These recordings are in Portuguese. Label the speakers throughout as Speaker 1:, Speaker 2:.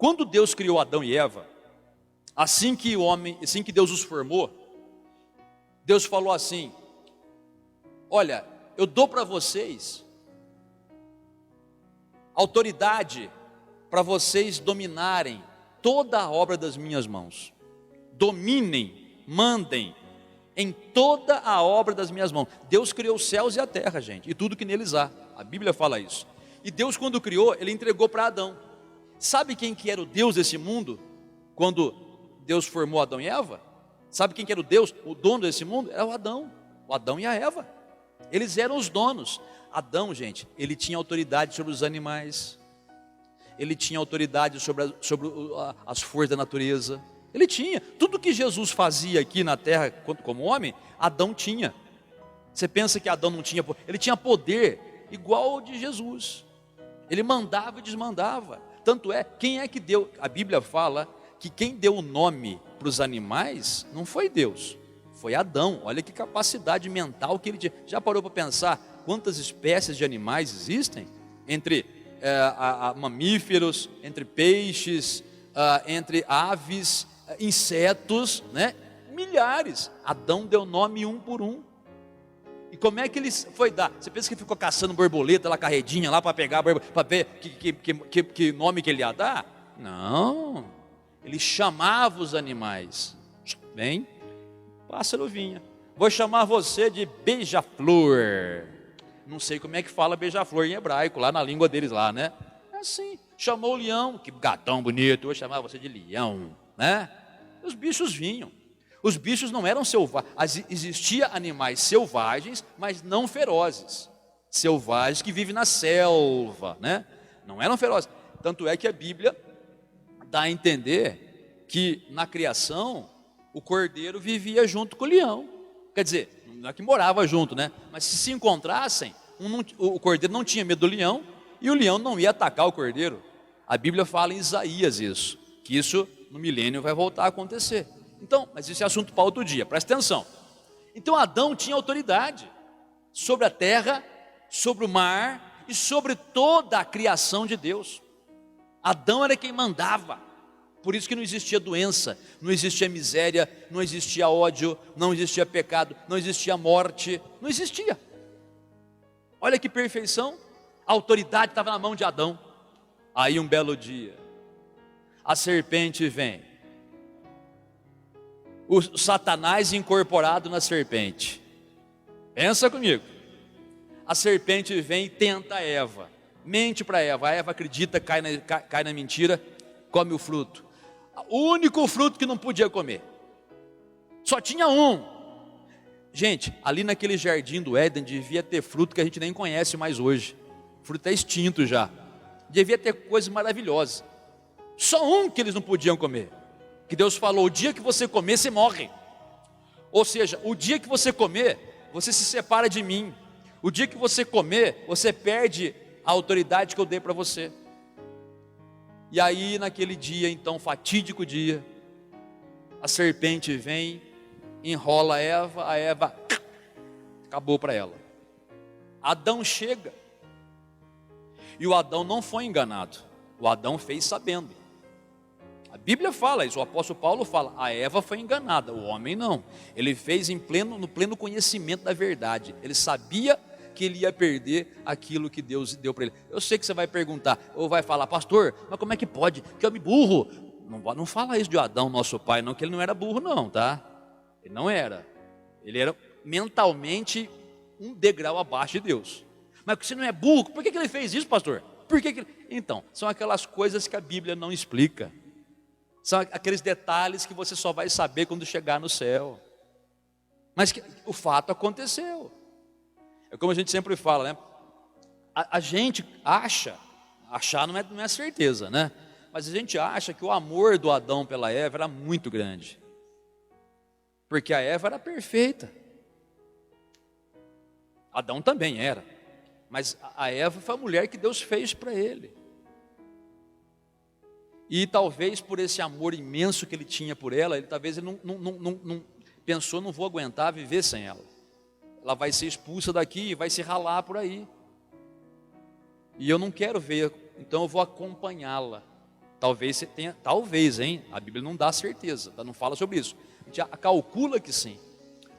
Speaker 1: Quando Deus criou Adão e Eva, assim que Deus os formou, Deus falou assim: olha, eu dou para vocês autoridade para vocês dominarem toda a obra das minhas mãos. Dominem, mandem em toda a obra das minhas mãos. Deus criou os céus e a terra, gente, e tudo que neles há. A Bíblia fala isso. E Deus, quando criou, Ele entregou para Adão. Sabe quem que era o Deus desse mundo? Quando Deus formou Adão e Eva? Sabe quem que era o Deus, o dono desse mundo? Era o Adão e a Eva. Eles eram os donos. Adão, gente, ele tinha autoridade sobre os animais, ele tinha autoridade sobre as forças da natureza, ele tinha. Tudo que Jesus fazia aqui na terra como homem, Adão tinha. Você pensa que Adão não tinha? Ele tinha poder igual ao de Jesus. Ele mandava e desmandava. Tanto é, quem é que deu? A Bíblia fala que quem deu o nome para os animais não foi Deus, foi Adão. Olha que capacidade mental que ele tinha. Já parou para pensar quantas espécies de animais existem? Entre mamíferos, entre peixes, entre aves, insetos, né? Milhares. Adão deu nome um por um. E como é que ele foi dar? Você pensa que ficou caçando borboleta lá, carredinha lá para pegar, para ver que nome que ele ia dar? Não. Ele chamava os animais. Vem, pássaro vinha. Vou chamar você de beija-flor. Não sei como é que fala beija-flor em hebraico, lá na língua deles lá, né? É assim. Chamou o leão, que gatão bonito, vou chamar você de leão, né? Os bichos vinham. Os bichos não eram selvagens. Existia animais selvagens, mas não ferozes. Selvagens que vivem na selva, né? Não eram ferozes. Tanto é que a Bíblia dá a entender que na criação o cordeiro vivia junto com o leão. Quer dizer, não é que morava junto, né? Mas se encontrassem, o cordeiro não tinha medo do leão e o leão não ia atacar o cordeiro. A Bíblia fala em Isaías isso, que isso no milênio vai voltar a acontecer. Então, mas isso é assunto para outro dia, presta atenção. Então Adão tinha autoridade sobre a terra, sobre o mar e sobre toda a criação de Deus. Adão era quem mandava. Por isso que não existia doença, não existia miséria, não existia ódio, não existia pecado, não existia morte, não existia. Olha que perfeição, a autoridade estava na mão de Adão. Aí um belo dia, a serpente vem, o Satanás incorporado na serpente. Pensa comigo. A serpente vem e tenta a Eva, mente para Eva, a Eva acredita, cai na mentira, come o fruto. O único fruto que não podia comer, só tinha um. Gente, ali naquele jardim do Éden devia ter fruto que a gente nem conhece mais hoje. O fruto é extinto já. Devia ter coisas maravilhosas. Só um que eles não podiam comer, que Deus falou: o dia que você comer, você morre. Ou seja, o dia que você comer, você se separa de mim. O dia que você comer, você perde a autoridade que eu dei para você. E aí naquele dia, então, fatídico dia, a serpente vem, enrola a Eva acabou para ela. Adão chega, e o Adão não foi enganado, o Adão fez sabendo. A Bíblia fala isso, o apóstolo Paulo fala, a Eva foi enganada, o homem não. Ele fez no pleno conhecimento da verdade, ele sabia que ele ia perder aquilo que Deus deu para ele. Eu sei que você vai perguntar, ou vai falar: pastor, mas como é que pode? Que homem burro. Não fala isso de Adão, nosso pai, não, que ele não era burro não, tá? Ele não era. Ele era mentalmente um degrau abaixo de Deus. Mas você não é burro, por que ele fez isso, pastor? Por que Então, são aquelas coisas que a Bíblia não explica. São aqueles detalhes que você só vai saber quando chegar no céu. Mas o fato aconteceu. É como a gente sempre fala, né? A gente acha, achar não é certeza, né? Mas a gente acha que o amor do Adão pela Eva era muito grande. Porque a Eva era perfeita. Adão também era. Mas a Eva foi a mulher que Deus fez para ele. E talvez por esse amor imenso que ele tinha por ela, talvez ele não pensou: não vou aguentar viver sem ela. Ela vai ser expulsa daqui e vai se ralar por aí. E eu não quero ver, então eu vou acompanhá-la. Talvez você tenha, talvez, hein? A Bíblia não dá certeza, não fala sobre isso. A gente calcula que sim.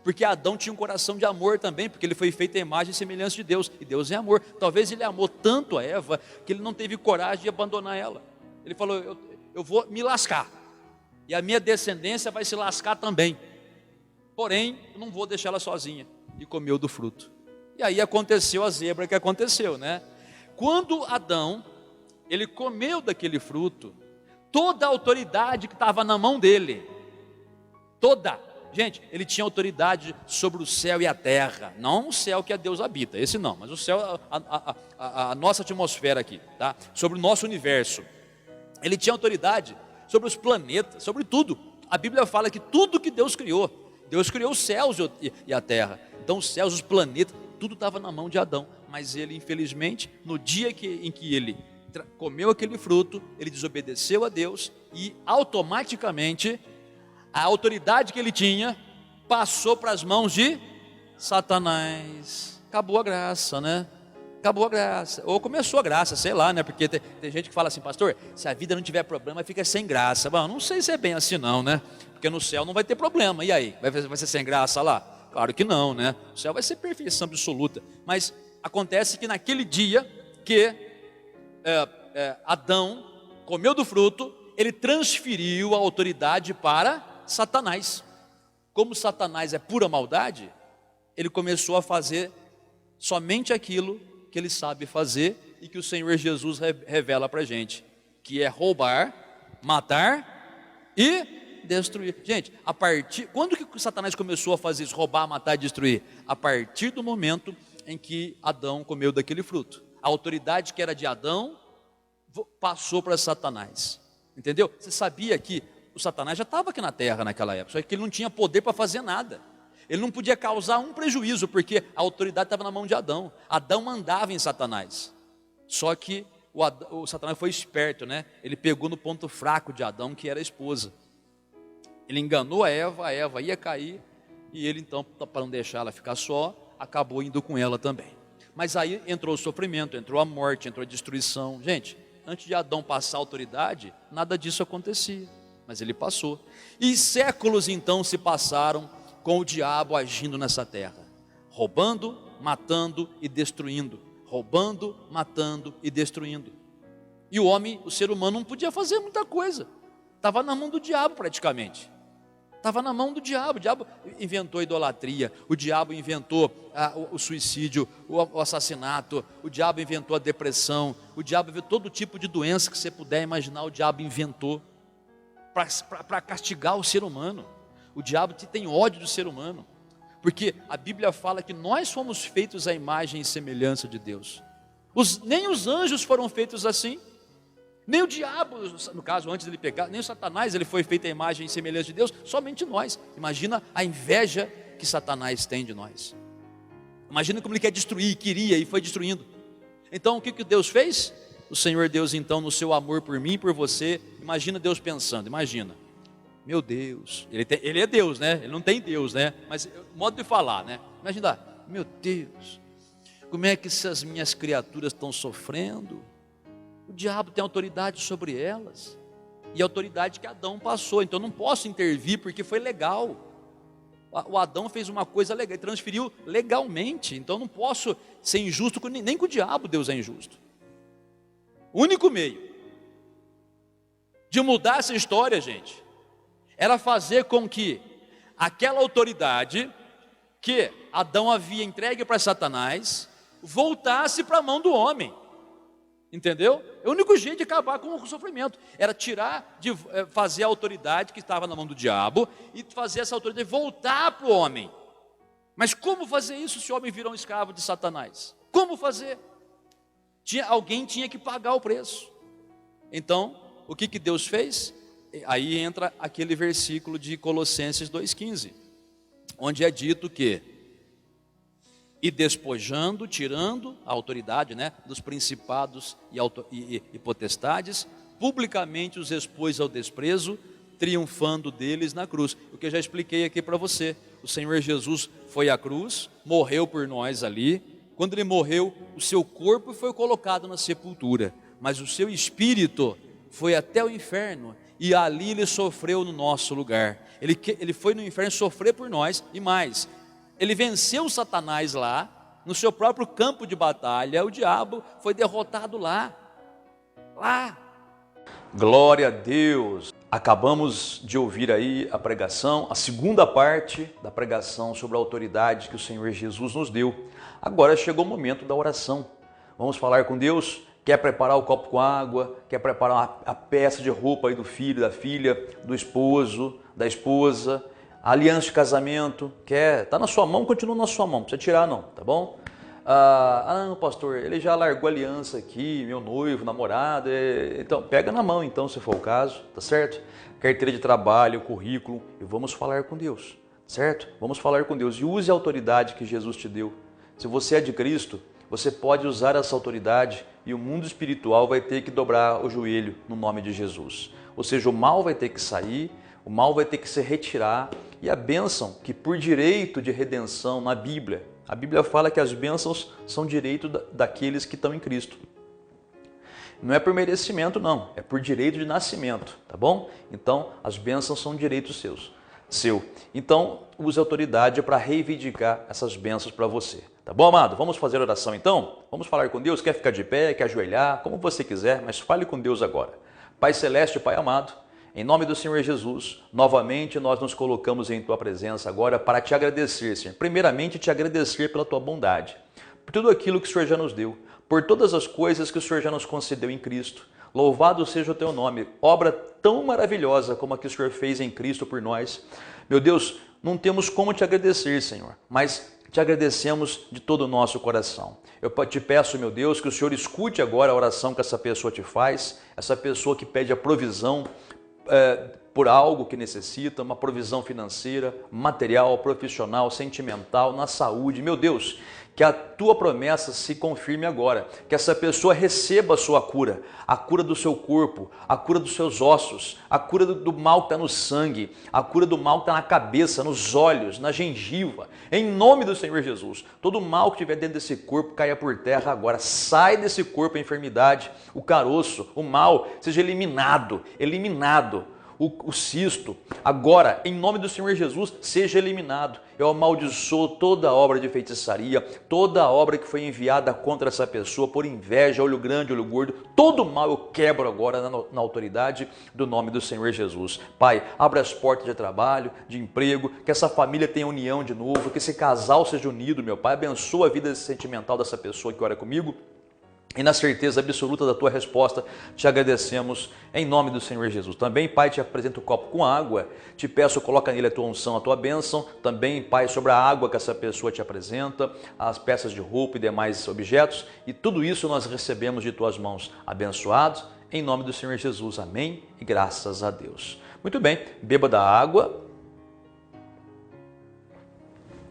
Speaker 1: Porque Adão tinha um coração de amor também, porque ele foi feito à imagem e semelhança de Deus, e Deus é amor. Talvez ele amou tanto a Eva, que ele não teve coragem de abandonar ela. Ele falou, eu vou me lascar, e a minha descendência vai se lascar também. Porém, eu não vou deixar ela sozinha. E comeu do fruto. E aí aconteceu a zebra que aconteceu, né? Quando Adão, ele comeu daquele fruto, toda a autoridade que estava na mão dele, gente, ele tinha autoridade sobre o céu e a terra, não o céu que a Deus habita, esse não, mas o céu, a nossa atmosfera aqui, tá? Sobre o nosso universo. Ele tinha autoridade sobre os planetas, sobre tudo. A Bíblia fala que tudo que Deus criou os céus e a terra. Então os céus, os planetas, tudo estava na mão de Adão. Mas ele, infelizmente, no dia em que ele comeu aquele fruto, ele desobedeceu a Deus e automaticamente a autoridade que ele tinha passou para as mãos de Satanás. Acabou a graça, né? Acabou a graça, ou começou a graça, sei lá, né? Porque tem gente que fala assim, pastor, se a vida não tiver problema, fica sem graça. Bom, não sei se é bem assim não, né? Porque no céu não vai ter problema, e aí? Vai ser sem graça lá? Claro que não, né? O céu vai ser perfeição absoluta. Mas acontece que naquele dia que Adão comeu do fruto, ele transferiu a autoridade para Satanás. Como Satanás é pura maldade, ele começou a fazer somente aquilo que ele sabe fazer e que o Senhor Jesus revela para a gente, que é roubar, matar e destruir. Gente, quando que Satanás começou a fazer isso, roubar, matar e destruir? A partir do momento em que Adão comeu daquele fruto. A autoridade que era de Adão passou para Satanás, entendeu? Você sabia que o Satanás já estava aqui na terra naquela época, só que ele não tinha poder para fazer nada. Ele não podia causar um prejuízo, porque a autoridade estava na mão de Adão. Adão mandava em Satanás. Só que o Satanás foi esperto, né? Ele pegou no ponto fraco de Adão, que era a esposa. Ele enganou a Eva ia cair, e ele então, para não deixar ela ficar só, acabou indo com ela também. Mas aí entrou o sofrimento, entrou a morte, entrou a destruição. Gente, antes de Adão passar a autoridade, nada disso acontecia, mas ele passou. E séculos então se passaram com o diabo agindo nessa terra, roubando, matando e destruindo, roubando, matando e destruindo. E o homem, o ser humano, não podia fazer muita coisa, estava na mão do diabo praticamente, estava na mão do diabo. O diabo inventou a idolatria, o diabo inventou o suicídio, o assassinato, o diabo inventou a depressão, o diabo inventou todo tipo de doença que você puder imaginar, o diabo inventou para castigar o ser humano. O diabo tem ódio do ser humano, porque a Bíblia fala que nós fomos feitos à imagem e semelhança de Deus. Nem os anjos foram feitos assim, nem o diabo, no caso antes dele pecar, nem o Satanás, ele foi feito à imagem e semelhança de Deus, somente nós. Imagina a inveja que Satanás tem de nós. Imagina como ele quer destruir, queria e foi destruindo. Então o que Deus fez? O Senhor Deus então, no seu amor por mim e por você, imagina Deus pensando, imagina, meu Deus, ele é Deus, né? Ele não tem Deus, né? Mas modo de falar, né? Imagina, meu Deus, como é que essas minhas criaturas estão sofrendo? O diabo tem autoridade sobre elas, e a autoridade que Adão passou, então eu não posso intervir porque foi legal. O Adão fez uma coisa legal, ele transferiu legalmente, então eu não posso ser injusto, nem com o diabo Deus é injusto. O único meio de mudar essa história, gente, era fazer com que aquela autoridade que Adão havia entregue para Satanás voltasse para a mão do homem, entendeu? O único jeito de acabar com o sofrimento era fazer a autoridade que estava na mão do diabo e fazer essa autoridade voltar para o homem. Mas como fazer isso se o homem virou um escravo de Satanás? Como fazer? Alguém tinha que pagar o preço. Então, o que Deus fez? Aí entra aquele versículo de Colossenses 2,15, onde é dito que, e despojando, tirando a autoridade, né, dos principados e potestades, publicamente os expôs ao desprezo, triunfando deles na cruz. O que eu já expliquei aqui para você, o Senhor Jesus foi à cruz, morreu por nós ali. Quando ele morreu, o seu corpo foi colocado na sepultura, mas o seu espírito foi até o inferno e ali ele sofreu no nosso lugar. Ele foi no inferno sofrer por nós e mais. Ele venceu Satanás lá, no seu próprio campo de batalha. O diabo foi derrotado lá. Glória a Deus. Acabamos de ouvir aí a pregação, a segunda parte da pregação sobre a autoridade que o Senhor Jesus nos deu. Agora chegou o momento da oração. Vamos falar com Deus? Quer preparar o copo com água? Quer preparar a peça de roupa aí do filho, da filha, do esposo, da esposa? A aliança de casamento? Quer? Está na sua mão, continua na sua mão, não precisa tirar não, tá bom? Não, pastor, ele já largou a aliança aqui, meu noivo, namorado, então pega na mão então, se for o caso, tá certo? Carteira de trabalho, currículo, e vamos falar com Deus, certo? Vamos falar com Deus e use a autoridade que Jesus te deu. Se você é de Cristo, você pode usar essa autoridade e o mundo espiritual vai ter que dobrar o joelho no nome de Jesus. Ou seja, o mal vai ter que sair, o mal vai ter que se retirar e a bênção que por direito de redenção na Bíblia, a Bíblia fala que as bênçãos são direito daqueles que estão em Cristo. Não é por merecimento não, é por direito de nascimento, tá bom? Então as bênçãos são direitos seu. Então use a autoridade para reivindicar essas bênçãos para você. Tá bom, amado? Vamos fazer oração então? Vamos falar com Deus? Quer ficar de pé, quer ajoelhar, como você quiser, mas fale com Deus agora. Pai Celeste, Pai amado, em nome do Senhor Jesus, novamente nós nos colocamos em Tua presença agora para te agradecer, Senhor. Primeiramente, te agradecer pela Tua bondade, por tudo aquilo que o Senhor já nos deu, por todas as coisas que o Senhor já nos concedeu em Cristo. Louvado seja o Teu nome, obra tão maravilhosa como a que o Senhor fez em Cristo por nós. Meu Deus, não temos como te agradecer, Senhor, mas te agradecemos de todo o nosso coração. Eu te peço, meu Deus, que o Senhor escute agora a oração que essa pessoa te faz, essa pessoa que pede a provisão por algo que necessita, uma provisão financeira, material, profissional, sentimental, na saúde. Meu Deus, que a tua promessa se confirme agora, que essa pessoa receba a sua cura, a cura do seu corpo, a cura dos seus ossos, a cura do mal que está no sangue, a cura do mal que está na cabeça, nos olhos, na gengiva, em nome do Senhor Jesus. Todo mal que estiver dentro desse corpo caia por terra agora, sai desse corpo a enfermidade, o caroço, o mal, seja eliminado. O cisto, agora, em nome do Senhor Jesus, seja eliminado. Eu amaldiçoo toda a obra de feitiçaria, toda a obra que foi enviada contra essa pessoa por inveja, olho grande, olho gordo, todo mal eu quebro agora na autoridade do nome do Senhor Jesus. Pai, abre as portas de trabalho, de emprego, que essa família tenha união de novo, que esse casal seja unido, meu Pai. Abençoa a vida sentimental dessa pessoa que ora comigo. E na certeza absoluta da tua resposta, te agradecemos em nome do Senhor Jesus. Também, Pai, te apresento o copo com água, te peço, coloca nele a tua unção, a tua bênção. Também, Pai, sobre a água que essa pessoa te apresenta, as peças de roupa e demais objetos. E tudo isso nós recebemos de tuas mãos, abençoados, em nome do Senhor Jesus. Amém e graças a Deus. Muito bem, beba da água,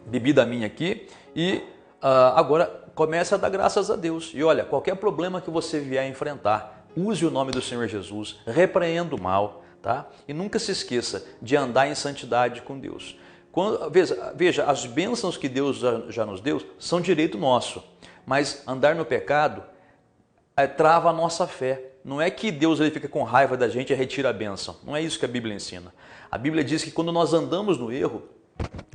Speaker 1: bebida minha aqui e agora comece a dar graças a Deus. E olha, qualquer problema que você vier a enfrentar, use o nome do Senhor Jesus, repreenda o mal, tá? E nunca se esqueça de andar em santidade com Deus. Veja, as bênçãos que Deus já nos deu são direito nosso, mas andar no pecado trava a nossa fé. Não é que Deus ele fica com raiva da gente e retira a bênção. Não é isso que a Bíblia ensina. A Bíblia diz que quando nós andamos no erro,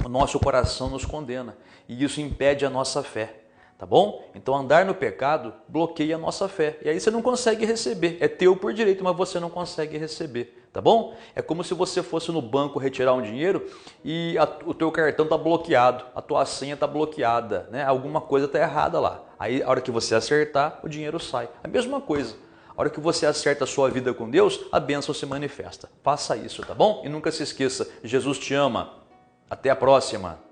Speaker 1: o nosso coração nos condena e isso impede a nossa fé. Tá bom? Então andar no pecado bloqueia a nossa fé. E aí você não consegue receber. É teu por direito, mas você não consegue receber. Tá bom? É como se você fosse no banco retirar um dinheiro e o teu cartão está bloqueado, a tua senha está bloqueada, né? Alguma coisa está errada lá. Aí a hora que você acertar, o dinheiro sai. A mesma coisa. A hora que você acerta a sua vida com Deus, a bênção se manifesta. Faça isso, tá bom? E nunca se esqueça, Jesus te ama. Até a próxima.